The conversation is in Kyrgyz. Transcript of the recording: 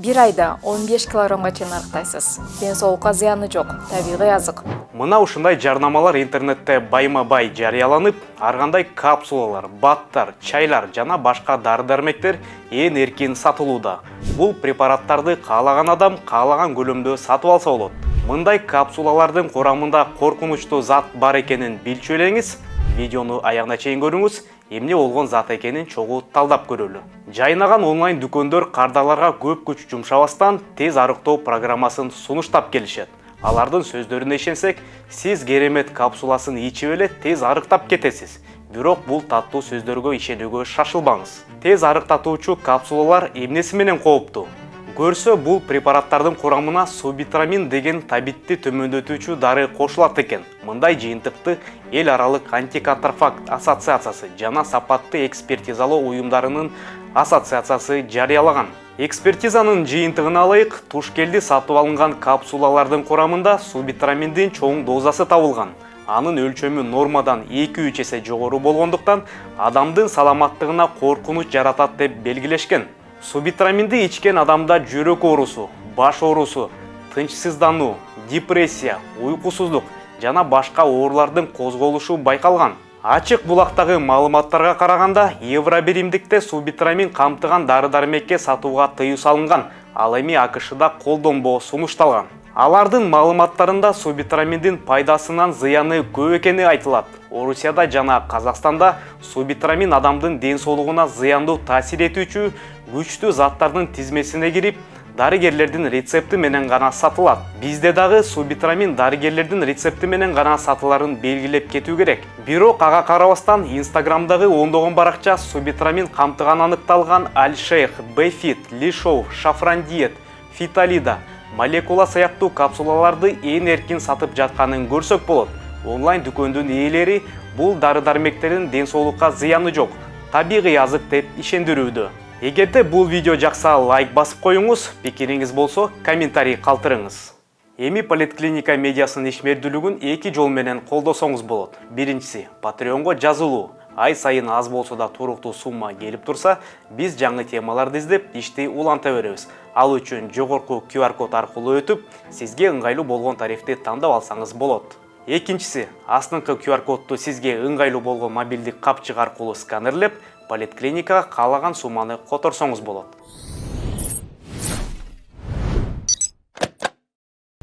Bir ayda 15 килограммга чейин арыктайсыз. Ден соолукка зыяны жок, табигый азык. Мына ушундай жарнамалар интернетте байма-бай жарыяланып, ар кандай капсулалар, баттар, чайлар жана башка дары-дармектер ээн эркин сатылууда. Бул препараттарды каалаган адам каалаган көлөмдө сатып алса болот. Мындай капсулалардын курамында коркунучтуу зат бар экенин билчү элеңиз, видеону аягына чейин көрүңүз, эмне болгон зат экенин чогуу талдап көрөлү. Жайнаган онлайн дүкөндөр кардаларга көп күч жумшабастан тез арыктоо программасын сунуштап келишет. Алардын сөздөрүнө ишенсек, сиз керемет капсуласын ичип эле тез арыктап кетесиз. Бирок бул таттуу сөздөргө ишенүүгө шашылбаңыз. Тез арыктатуучу капсулалар эмнеси менен кооптуу? Көрсө, бул препараттардын курамына субитрамин деген табитти төмөндөтүүчү дары кошулат экен. Мындай жыйынтыкты эл аралык антиконтрафакт ассоциациясы жана сапатты экспертизалоо уюмдарынын ассоциациясы жарыялаган. Экспертизанын жыйынтыгына ылайык, тушкелди сатып алынган капсулалардын курамында субитраминдин чоң дозасы табылган. Анын өлчөмү нормадан 2-3 эсе жогору болгондуктан адамдын саламаттыгына коркунуч жаратат деп белгилешкен. Субитраминди ичкен адамда жүрөк оорусу, баш оорусу, тынчсыздануу, депрессия, уйкусуздук жана башка оорулардын козголушу байкалган. Ачык булактагы маалыматтарга караганда, Евробиримдикте субитрамин камтыган дары-дармекке сатууга тыюу салынган, ал эми АКШда колдонбоо сунушталган. Алардын маалыматтарында субитраминдин пайдасынан зыяны көп экени айтылат. Орусияда жана Казакстанда субитрамин адамдын ден соолугуна зыяндуу таасир этүүчү күчтүү заттардын тизмесине кирип, дарыгерлердин рецепти менен гана сатылат. Бизде дагы субитрамин дарыгерлердин рецепти менен гана сатыларын белгилеп кетүү керек. Бирок ага карабастан Инстаграмдагы ондогон баракча субитрамин камтыган аныкталган Аль-Шейх, Бэйфит, Лишоу, Шафрандиет, Фиталида, молекула сыяктуу капсулаларды ээн эркин сатып жатканын көрсөк болот. Онлайн дүкөндүн ээлери бул дары-дармектердин ден соолукка зыяны жок, табигый азык деп ишендирүүдө. Эгерде бул видео жакса, лайк басып коюңуз, пикириңиз болсо комментарий калтырыңыз. Эми Поликлиника медиасынын ишмердүүлүгүн 2 жол менен колдосоңуз болот. Биринчиси, Patreonго жазылуу. Ай сайын аз болсо да туруктуу сумма келип турса, биз жаңы темаларды издеп, ишти уланта беребиз. Ал үчүн жогорку QR код аркылуу өтүп, сизге ыңгайлуу болгон тарифти тандап алсаңыз болот. Экинчиси, астыңкы QR кодду сизге ыңгайлуу болгон мобилдик капчык аркылуу сканерлеп, Поликлиникага каалаган сумманы которсоңуз болот.